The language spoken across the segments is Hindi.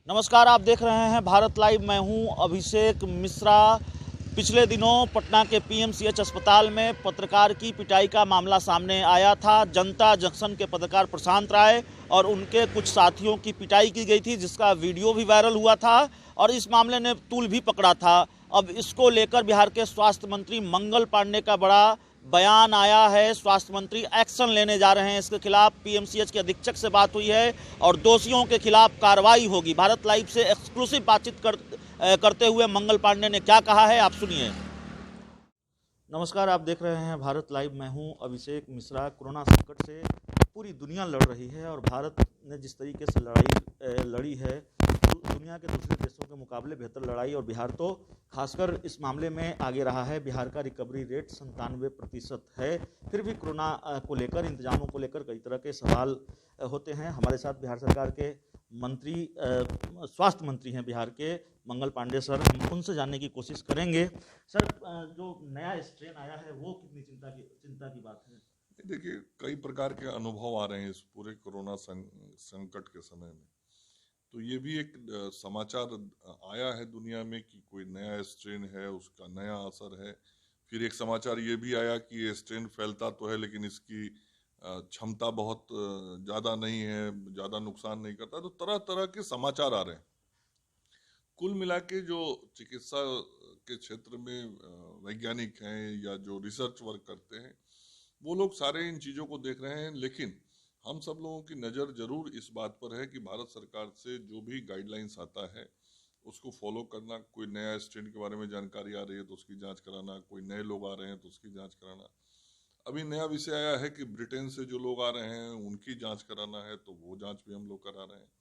नमस्कार, आप देख रहे हैं भारत लाइव। मैं हूं अभिषेक मिश्रा। पिछले दिनों पटना के पीएमसीएच अस्पताल में पत्रकार की पिटाई का मामला सामने आया था। जनता जंक्शन के पत्रकार प्रशांत राय और उनके कुछ साथियों की पिटाई की गई थी, जिसका वीडियो भी वायरल हुआ था और इस मामले ने तूल भी पकड़ा था। अब इसको लेकर बिहार के स्वास्थ्य मंत्री मंगल पांडे का बड़ा बयान आया है। स्वास्थ्य मंत्री एक्शन लेने जा रहे हैं इसके खिलाफ। पीएमसीएच के अधीक्षक से बात हुई है और दोषियों के खिलाफ कार्रवाई होगी। भारत लाइव से एक्सक्लूसिव बातचीत करते हुए मंगल पांडे ने क्या कहा है, आप सुनिए। नमस्कार, आप देख रहे हैं भारत लाइव। मैं हूं अभिषेक मिश्रा। कोरोना संकट से पूरी दुनिया लड़ रही है और भारत ने जिस तरीके से लड़ी है, दुनिया के दूसरे देशों के मुकाबले बेहतर लड़ाई, और बिहार तो खासकर इस मामले में आगे रहा है। बिहार का रिकवरी रेट 97% है। फिर भी कोरोना को लेकर, इंतजामों को लेकर कई तरह के सवाल होते हैं। हमारे साथ बिहार सरकार के मंत्री, स्वास्थ्य मंत्री हैं बिहार के, मंगल पांडे सर। हम उनसे जानने की कोशिश करेंगे। सर, जो नया स्ट्रेन आया है वो कितनी चिंता की बात है? देखिए, कई प्रकार के अनुभव आ रहे हैं इस पूरे कोरोना संकट के समय में। तो ये भी एक समाचार आया है दुनिया में कि कोई नया स्ट्रेन है, उसका नया असर है। फिर एक समाचार ये भी आया कि ये स्ट्रेन फैलता तो है लेकिन इसकी क्षमता बहुत ज़्यादा नहीं है, ज़्यादा नुकसान नहीं करता। तो तरह तरह के समाचार आ रहे हैं। कुल मिला के जो चिकित्सा के क्षेत्र में वैज्ञानिक हैं या जो रिसर्च वर्क करते हैं, वो लोग सारे इन चीज़ों को देख रहे हैं। लेकिन हम सब लोगों की नज़र जरूर इस बात पर है कि भारत सरकार से जो भी गाइडलाइंस आता है उसको फॉलो करना। कोई नया स्ट्रेन के बारे में जानकारी आ रही है तो उसकी जांच कराना, कोई नए लोग आ रहे हैं तो उसकी जांच कराना। अभी नया विषय आया है कि ब्रिटेन से जो लोग आ रहे हैं उनकी जांच कराना है, तो वो जांच भी हम लोग करा रहे हैं।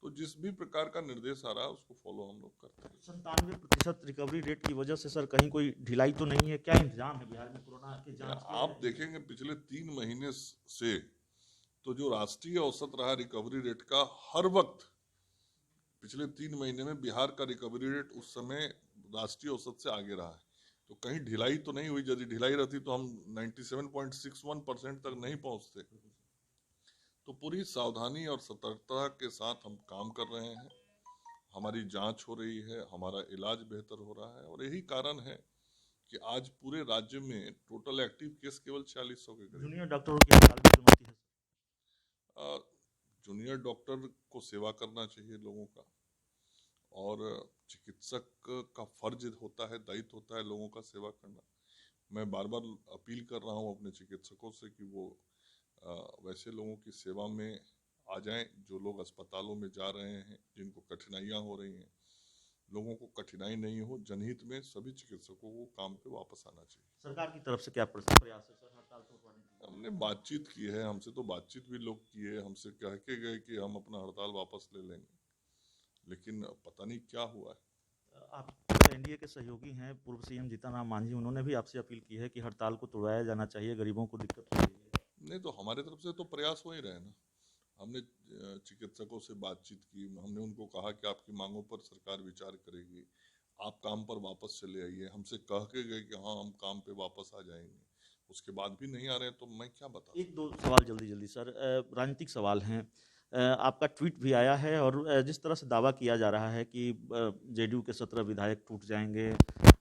तो जिस भी प्रकार का निर्देश आ रहा है उसको फॉलो हम लोग करते हैं। 97% रिकवरी रेट की वजह से सर कहीं कोई ढिलाई तो नहीं है? क्या इंतजाम है बिहार में कोरोना की जांच के? आप देखेंगे पिछले 3 महीने से तो जो राष्ट्रीय औसत रहा रिकवरी रेट का, हर वक्त पिछले 3 महीने में बिहार का रिकवरी रेट उस समय राष्ट्रीय औसत से आगे रहा है। तो कहीं ढिलाई तो नहीं हुई। यदि ढिलाई रहती तो हम 97.61% तक नहीं पहुंचते। तो पूरी सावधानी और सतर्कता के साथ हम काम कर रहे हैं। हमारी जांच हो रही है, हमारा इलाज बेहतर हो रहा है, और यही कारण है कि आज पूरे राज्य में टोटल एक्टिव केस केवल 4600 के करीब। जूनियर डॉक्टरों की हड़ताल भी चुनौती है। जूनियर डॉक्टर को सेवा करना चाहिए लोगों का, और चिकित्सक का फर्ज होता है, दायित्व होता है लोगों का सेवा करना। मैं बार बार अपील कर रहा हूँ अपने चिकित्सकों से कि वो वैसे लोगों की सेवा में आ जाएं जो लोग अस्पतालों में जा रहे हैं, जिनको कठिनाइयाँ हो रही हैं। लोगों को कठिनाई नहीं हो, जनहित में सभी चिकित्सकों को काम पे वापस आना चाहिए। सरकार की तरफ से क्या प्रयास है सर हड़ताल तोड़वाने के? हमने बातचीत की है, हमसे तो बातचीत भी लोग की है, हमसे कह के गए कि हम अपना हड़ताल वापस ले लेंगे, लेकिन पता नहीं क्या हुआ है। आप एनडीए के सहयोगी हैं, पूर्व सीएम जीतन राम मांझी, उन्होंने भी आपसे अपील की है कि हड़ताल को तोड़वाया जाना चाहिए, गरीबों को दिक्कत हो रही है। नहीं, तो हमारे तरफ से तो प्रयास हो ही रहे ना। हमने चिकित्सकों से बातचीत की, हमने उनको कहा कि आपकी मांगों पर सरकार विचार करेगी, आप काम पर वापस चले आइए। हमसे कह के गए कि हाँ हम काम पे वापस आ जाएंगे, उसके बाद भी नहीं आ रहे हैं तो मैं क्या बता। एक दो सवाल जल्दी सर, राजनीतिक सवाल हैं। आपका ट्वीट भी आया है और जिस तरह से दावा किया जा रहा है कि जेडीयू के 17 विधायक टूट जाएंगे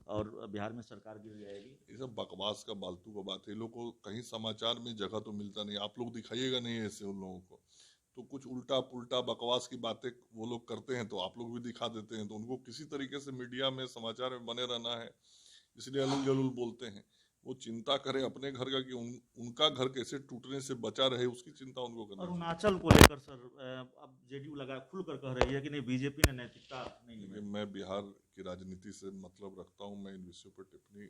और बिहार में सरकार गिर जाएगी, ये सब बकवास का, फालतू का बात है। लोगों को कहीं समाचार में जगह तो मिलता नहीं, आप लोग दिखाइएगा नहीं ऐसे उन लोगों को। तो कुछ उल्टा पुल्टा बकवास की बातें वो लोग करते हैं तो आप लोग भी दिखा देते हैं। तो उनको किसी तरीके से मीडिया में, समाचार में बने रहना है, इसलिए अलूल जलूल बोलते हैं। वो चिंता करें अपने घर का कि उनका घर कैसे टूटने से बचा रहे, उसकी चिंता उनको करनी। अरुणाचल को लेकर सर अब जेडीयू खुलकर कह रही है कि नहीं, बीजेपी ने नैतिकता नहीं। मैं बिहार की राजनीति से मतलब रखता हूँ, मैं इन विषयों पर टिप्पणी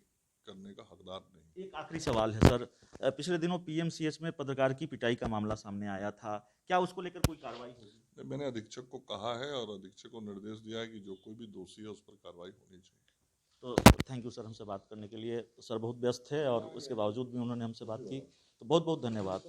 करने का हकदार नहीं। एक आखिरी सवाल है सर, पिछले दिनों पीएमसीएच में पत्रकार की पिटाई का मामला सामने आया था, क्या उसको लेकर कोई कार्रवाई होगी? मैंने अधीक्षक को कहा है और अधीक्षक को निर्देश दिया है कि जो कोई भी दोषी है उस पर कार्रवाई होनी चाहिए। तो थैंक यू सर हमसे बात करने के लिए। सर बहुत व्यस्त थे और उसके बावजूद भी उन्होंने हमसे बात की, तो बहुत बहुत धन्यवाद।